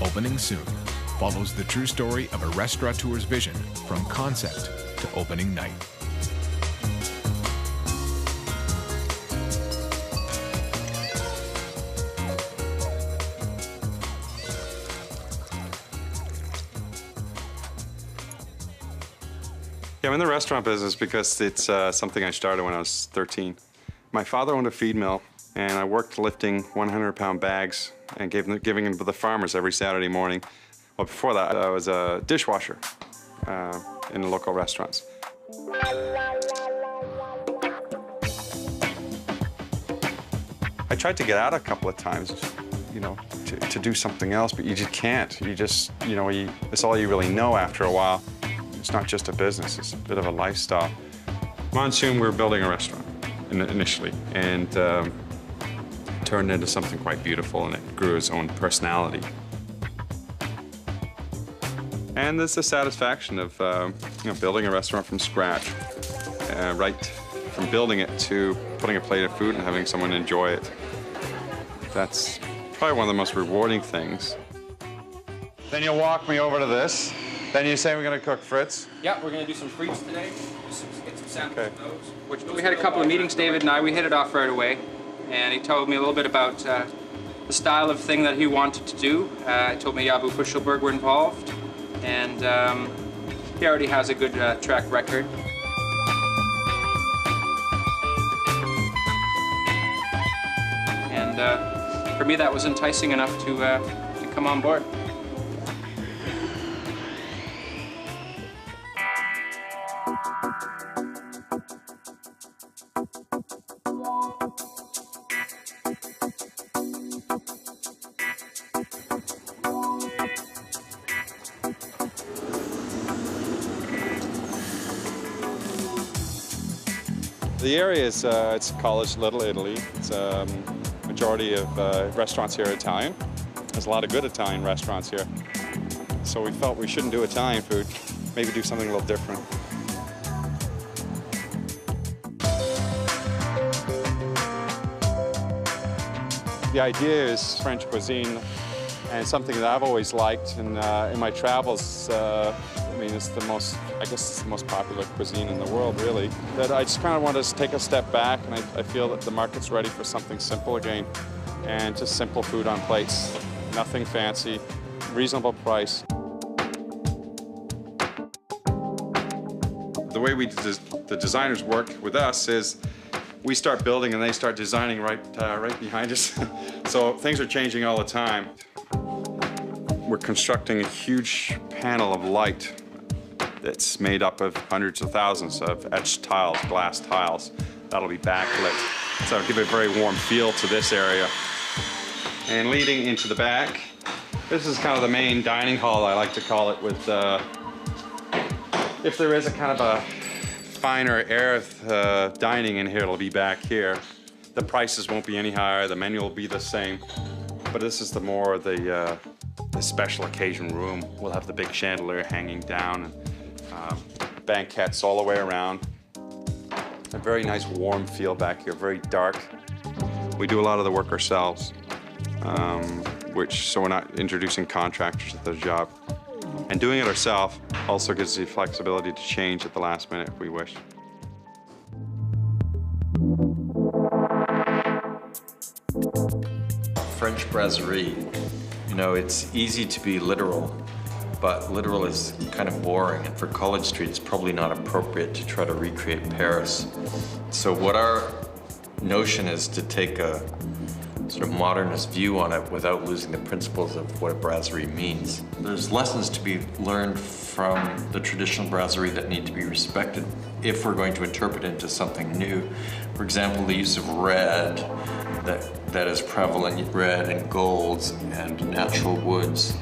opening soon, follows the true story of a restaurateur's vision from concept to opening night. Yeah, I'm in the restaurant business because it's something I started when I was 13. My father owned a feed mill, and I worked lifting 100-pound bags and giving them to the farmers every Saturday morning. Well, before that, I was a dishwasher in the local restaurants. I tried to get out a couple of times, you know, to do something else, but you just can't. You just, you know, it's all you really know after a while. It's not just a business, it's a bit of a lifestyle. Monsoon, we were building a restaurant initially, and turned into something quite beautiful, and it grew its own personality. And there's the satisfaction of you know, building a restaurant from scratch, right from building it to putting a plate of food and having someone enjoy it. That's probably one of the most rewarding things. Then you'll walk me over to this. Then you say we're going to cook frites? Yeah, we're going to do some frites today. Just get some samples of those. We had a couple of meetings, David and I. We hit it off right away. And he told me a little bit about the style of thing that he wanted to do. He told me Yabu Puschelberg were involved. And he already has a good track record. And for me, that was enticing enough to come on board. The area is it's college Little Italy. It's majority of restaurants here are Italian. There's a lot of good Italian restaurants here. So we felt we shouldn't do Italian food, maybe do something a little different. The idea is French cuisine, and something that I've always liked. And in my travels, I mean, it's the most, I guess it's the most popular cuisine in the world, really. That I just kind of want to take a step back, and I feel that the market's ready for something simple again, and just simple food on plates. Nothing fancy, reasonable price. The way the designers work with us is we start building and they start designing right behind us. So things are changing all the time. We're constructing a huge panel of light that's made up of hundreds of thousands of etched tiles, glass tiles. That'll be backlit. So it'll give a very warm feel to this area. And leading into the back, this is kind of the main dining hall, I like to call it, with, if there is a kind of a finer earth dining in here, it'll be back here. The prices won't be any higher, the menu will be the same, but this is the special occasion room. We'll have the big chandelier hanging down, and banquettes all the way around. A very nice warm feel back here, very dark. We do a lot of the work ourselves, so we're not introducing contractors to the job. And doing it ourselves also gives the flexibility to change at the last minute if we wish. French brasserie. You know, it's easy to be literal, but literal is kind of boring, and for College Street, it's probably not appropriate to try to recreate Paris. So what our notion is to take a sort of modernist view on it without losing the principles of what a brasserie means. There's lessons to be learned from the traditional brasserie that need to be respected if we're going to interpret it into something new. For example, the use of red that is prevalent, red and golds and natural woods.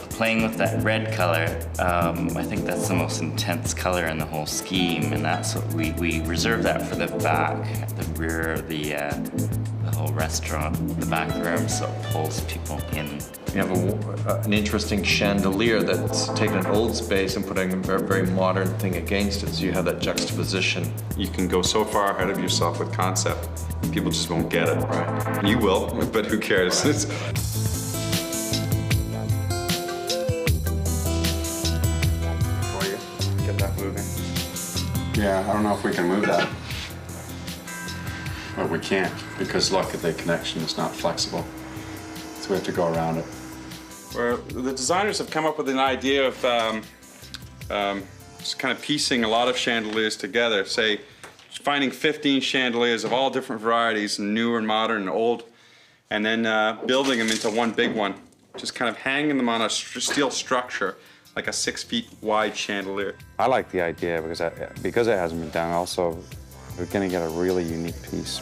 Playing with that red color, I think that's the most intense color in the whole scheme, and that's what we reserve that for the back, the rear of the whole restaurant, the back room, so it pulls people in. You have an interesting chandelier that's taken an old space and putting a very modern thing against it, so you have that juxtaposition. You can go so far ahead of yourself with concept, people just won't get it. Right. You will, but who cares? Yeah, I don't know if we can move that. But we can't, because look at the connection, it's not flexible. So we have to go around it. Where the designers have come up with an idea of just kind of piecing a lot of chandeliers together. Say, finding 15 chandeliers of all different varieties, new and modern and old, and then building them into one big one. Just kind of hanging them on a steel structure, like a 6 feet wide chandelier. I like the idea because it hasn't been done. Also, we're going to get a really unique piece.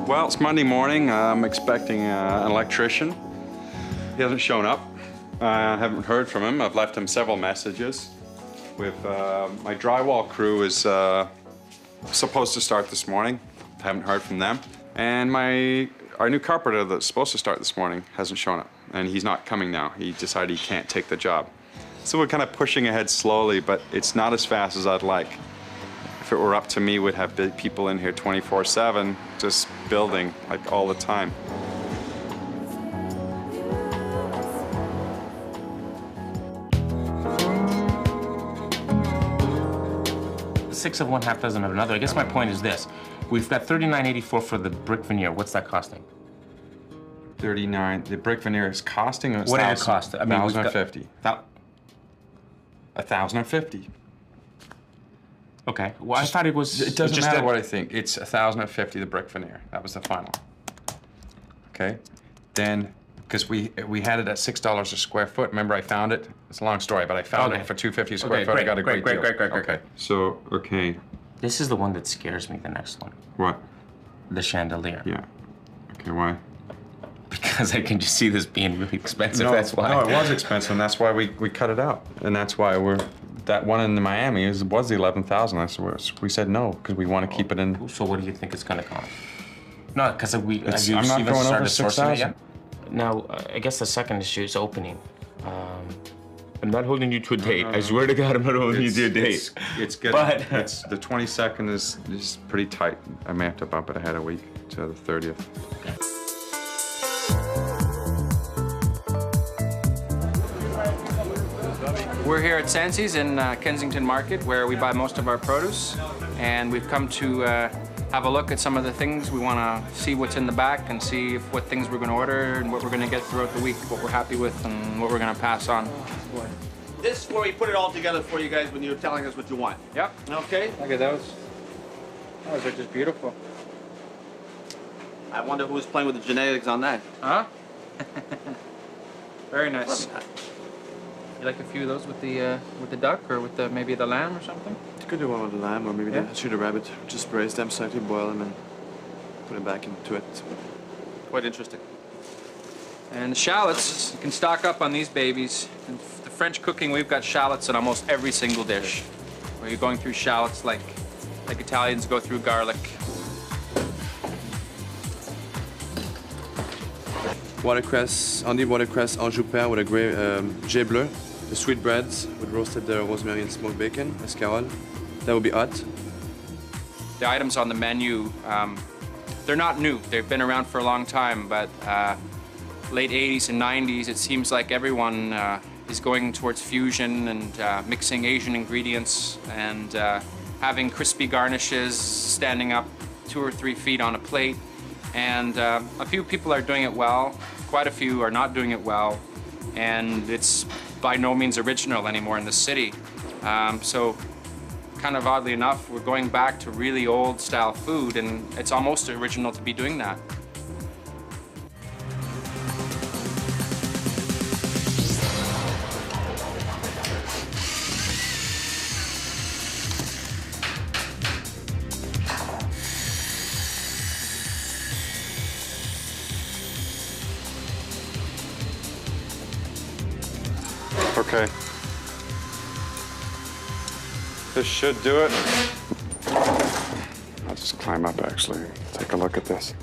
Well, it's Monday morning. I'm expecting an electrician. He hasn't shown up. I haven't heard from him. I've left him several messages. My drywall crew is supposed to start this morning. Haven't heard from them. And our new carpenter that's supposed to start this morning hasn't shown up. And he's not coming now. He decided he can't take the job. So we're kind of pushing ahead slowly, but it's not as fast as I'd like. If it were up to me, we'd have big people in here 24/7, just building like all the time. Six of one, half dozen of another. I guess my point is this: we've got $39.84 for the brick veneer. What's that costing? 39. The brick veneer is costing us. What did it cost? I mean, $1,050. $1,050. Okay. Well, I thought it was. It doesn't just matter what I think. It's $1,050 the brick veneer. That was the final. Okay. Then, because we had it at $6 a square foot. Remember, I found it. It's a long story, but I found it for $250 a square foot. Great, I got a great deal. Great. Okay. So, okay. This is the one that scares me. The next one. What? The chandelier. Yeah. Okay. Why? Because I can just see this being really expensive. No, that's why. No, it was expensive, and that's why we cut it out, and that's why that one in Miami was the 11,000. We said no because we want to keep it in. So what do you think it's going to cost? No, because I'm not going over 6,000. Now, I guess the second issue is opening. I'm not holding you to a date. I swear to God, I'm not holding you to a date. It's good. But the 22nd is pretty tight. I may have to bump it ahead a week to the 30th. Okay. We're here at Sansi's in Kensington Market, where we buy most of our produce, and we've come to have a look at some of the things. We want to see what's in the back and see what things we're going to order and what we're going to get throughout the week, what we're happy with and what we're going to pass on. This is where we put it all together for you guys when you're telling us what you want. Yep. Okay? Look at those. Those are just beautiful. I wonder who's playing with the genetics on that. Huh? Very nice. You like a few of those with the duck or with maybe the lamb or something? You could do one with the lamb or maybe shoot the rabbit. Just braise them slightly, boil them, and put them back into it. Quite interesting. And the shallots, you can stock up on these babies. In the French cooking, we've got shallots in almost every single dish. Where you're going through shallots like Italians go through garlic. Watercress, Andy watercress Anjou pain with a gray J bleu. The sweetbreads with roasted rosemary and smoked bacon, escarole. That would be hot. The items on the menu, they're not new. They've been around for a long time, but late 80s and 90s, it seems like everyone is going towards fusion and mixing Asian ingredients and having crispy garnishes standing up 2 or 3 feet on a plate. And a few people are doing it well, quite a few are not doing it well, and it's by no means original anymore in the city. So kind of oddly enough, we're going back to really old style food, and it's almost original to be doing that. Okay. This should do it. climb up actually. Take a look at this.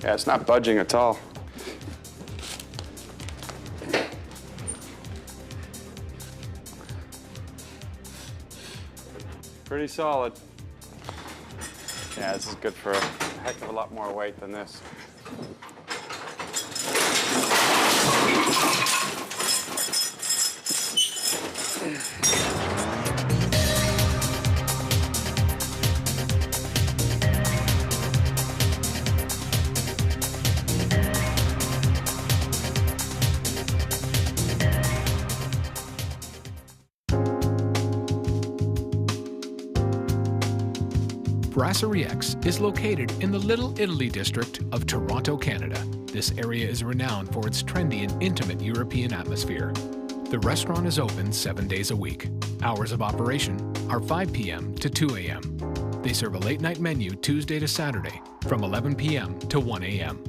Yeah, it's not budging at all. Pretty solid. Yeah, this is good for a heck of a lot more weight than this. Brasserie X is located in the Little Italy district of Toronto, Canada. This area is renowned for its trendy and intimate European atmosphere. The restaurant is open 7 days a week. Hours of operation are 5 p.m. to 2 a.m. They serve a late-night menu Tuesday to Saturday from 11 p.m. to 1 a.m.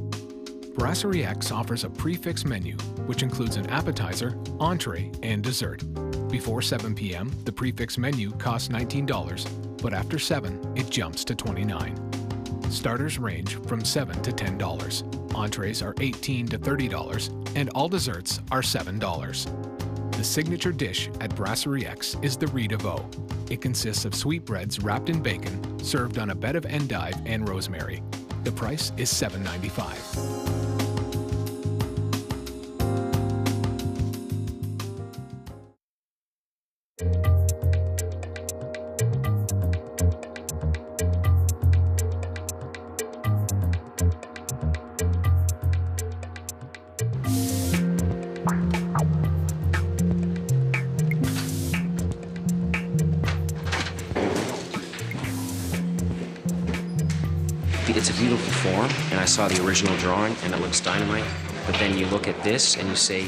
Brasserie X offers a prix-fixe menu, which includes an appetizer, entree, and dessert. Before 7 p.m., the prix-fixe menu costs $19, but after 7, it jumps to $29. Starters range from $7 to $10. Entrees are $18 to $30, and all desserts are $7. The signature dish at Brasserie X is the riz de veau. It consists of sweetbreads wrapped in bacon, served on a bed of endive and rosemary. The price is $7.95. It's a beautiful form, and I saw the original drawing, and it looks dynamite. But then you look at this, and you say,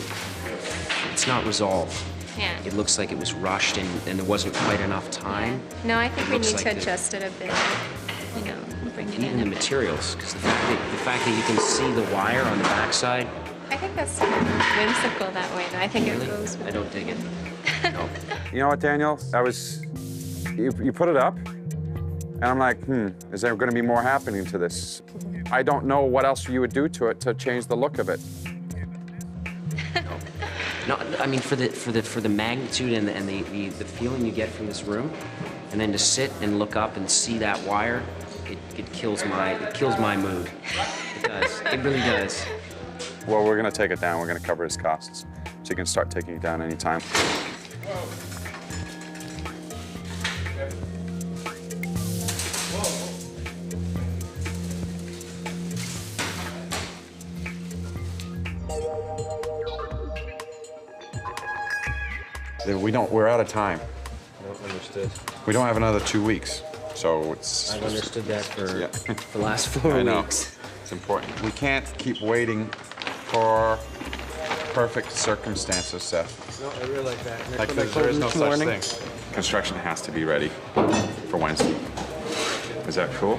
it's not resolved. Yeah. It looks like it was rushed, and there wasn't quite enough time. No, I think we need Looks to like adjust it a bit, you know, bring it Even the in. materials, because the fact that you can see the wire on the backside. I think that's whimsical that way, though. I think Really? it goes with I don't dig it. No. You know what, Daniel? You put it up, and I'm like, is there going to be more happening to this? I don't know what else you would do to it to change the look of it. No, I mean for the magnitude and the feeling you get from this room, and then to sit and look up and see that wire, it kills my mood. It does. It really does. Well, we're going to take it down. We're going to cover his costs, so you can start taking it down anytime. We're out of time. Understood. We don't have another 2 weeks, so it's... I've understood that for Yeah. the last 4 I know. weeks. It's important. We can't keep waiting for perfect circumstances, Seth. No, I realize that. Like, there is no such thing. Construction has to be ready for Wednesday. Is that cool?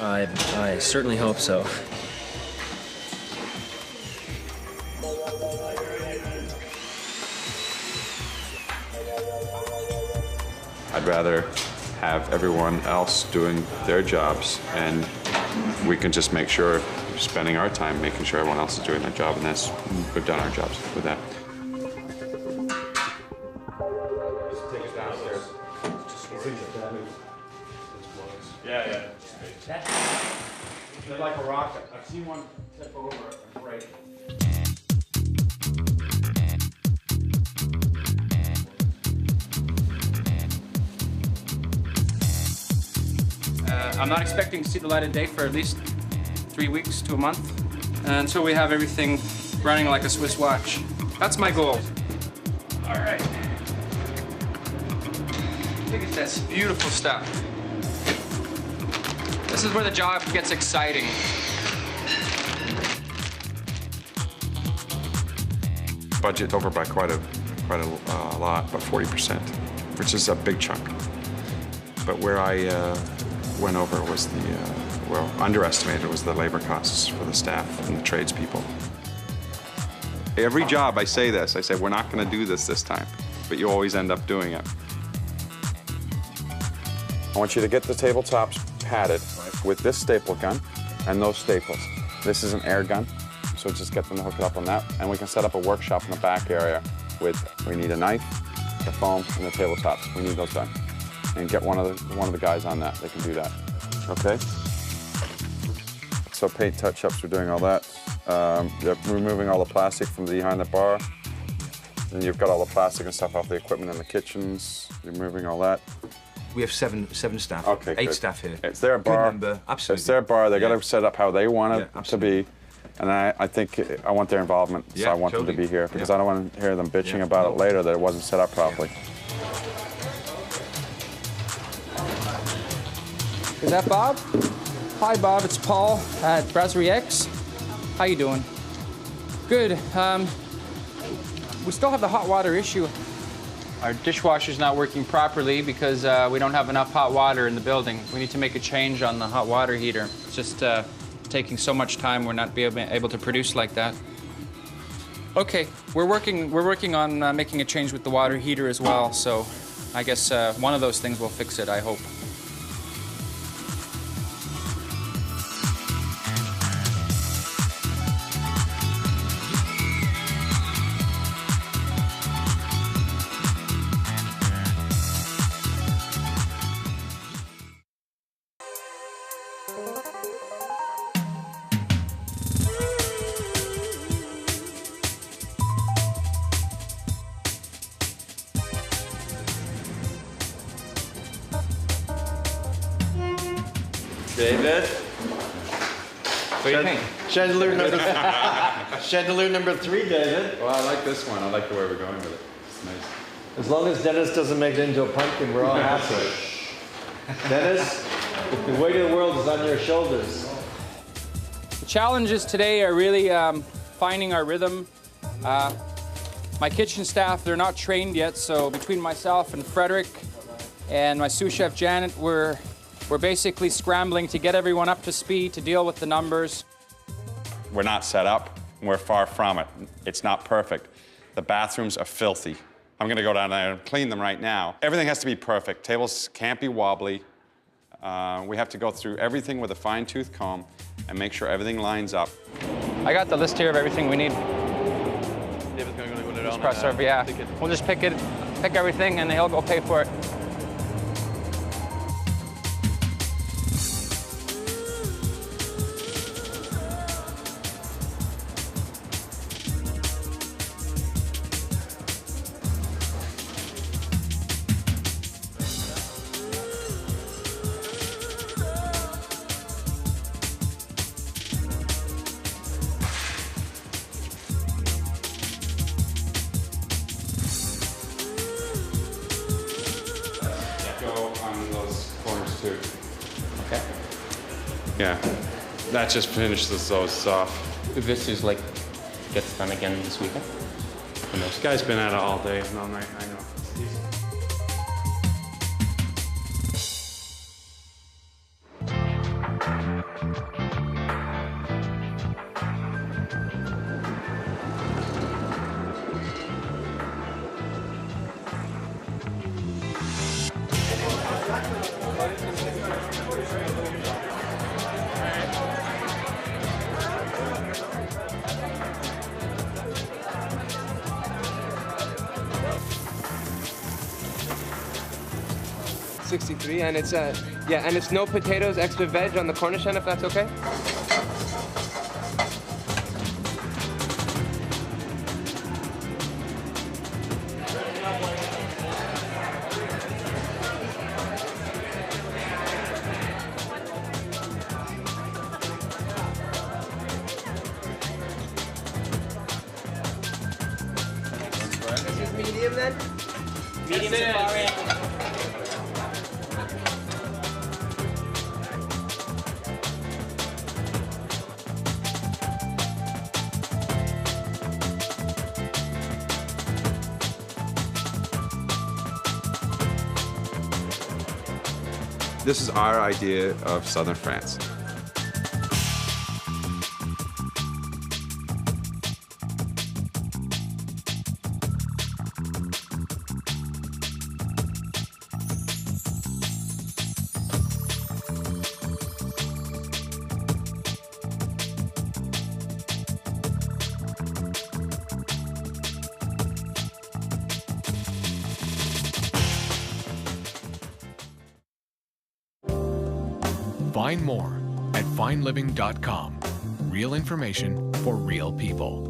I certainly hope so. I'd rather have everyone else doing their jobs, and we can just make sure, spending our time making sure everyone else is doing their job, and we've done our jobs with that. Take it downstairs. Yeah. They're like a rocket. I've seen one tip over and break. I'm not expecting to see the light of day for at least 3 weeks to a month until we have everything running like a Swiss watch. That's my goal. All right. Look at this beautiful stuff. This is where the job gets exciting. Budget over by quite a lot, about 40%, which is a big chunk. But where I went over was underestimated was the labor costs for the staff and the tradespeople. Every job I say this, I say, we're not gonna do this time, but you always end up doing it. I want you to get the tabletops padded with this staple gun and those staples. This is an air gun, so just get them to hook it up on that, and we can set up a workshop in the back area we need a knife, the foam, and the tabletops. We need those done. And get one of the guys on that. They can do that. Okay? So paint touch-ups, we're doing all that. They're removing all the plastic from behind the bar. Then you've got all the plastic and stuff off the equipment in the kitchens. Removing all that. We have seven staff. Okay, Eight good. staff here. It's their bar. Good number. Absolutely. It's their bar. They got to set up how they want it to absolutely. be. And I think I want their involvement, so I want them to be here because I don't want to hear them bitching about it later that it wasn't set up properly. Is that Bob? Hi, Bob. It's Paul at Brasserie X. How you doing? Good. We still have the hot water issue. Our dishwasher's not working properly because we don't have enough hot water in the building. We need to make a change on the hot water heater. It's just taking so much time. We're not able to produce like that. Okay, we're working on making a change with the water heater as well. So I guess one of those things will fix it, I hope. David? What do you think? Chandelier number 3, David. Well, I like this one. I like the way we're going with it. It's nice. As long as Dennis doesn't make it into a pumpkin, we're all happy. Dennis, the weight of the world is on your shoulders. The challenges today are really finding our rhythm. My kitchen staff, they're not trained yet, so between myself and Frederick and my sous chef Janet, we're basically scrambling to get everyone up to speed to deal with the numbers. We're not set up. We're far from it. It's not perfect. The bathrooms are filthy. I'm gonna go down there and clean them right now. Everything has to be perfect. Tables can't be wobbly. We have to go through everything with a fine-tooth comb and make sure everything lines up. I got the list here of everything we need. David's gonna go put it on. Press over, yeah. We'll just pick everything, and he'll go pay for it. Okay. Yeah, that just finishes those off. This is like, gets done again this weekend? This guy's been at it all day and all night, I know. $63, and it's and it's no potatoes, extra veg on the Cornish hen, if that's okay. This is medium then? Medium safari. This is our idea of southern France. Find more at fineliving.com. Real information for real people.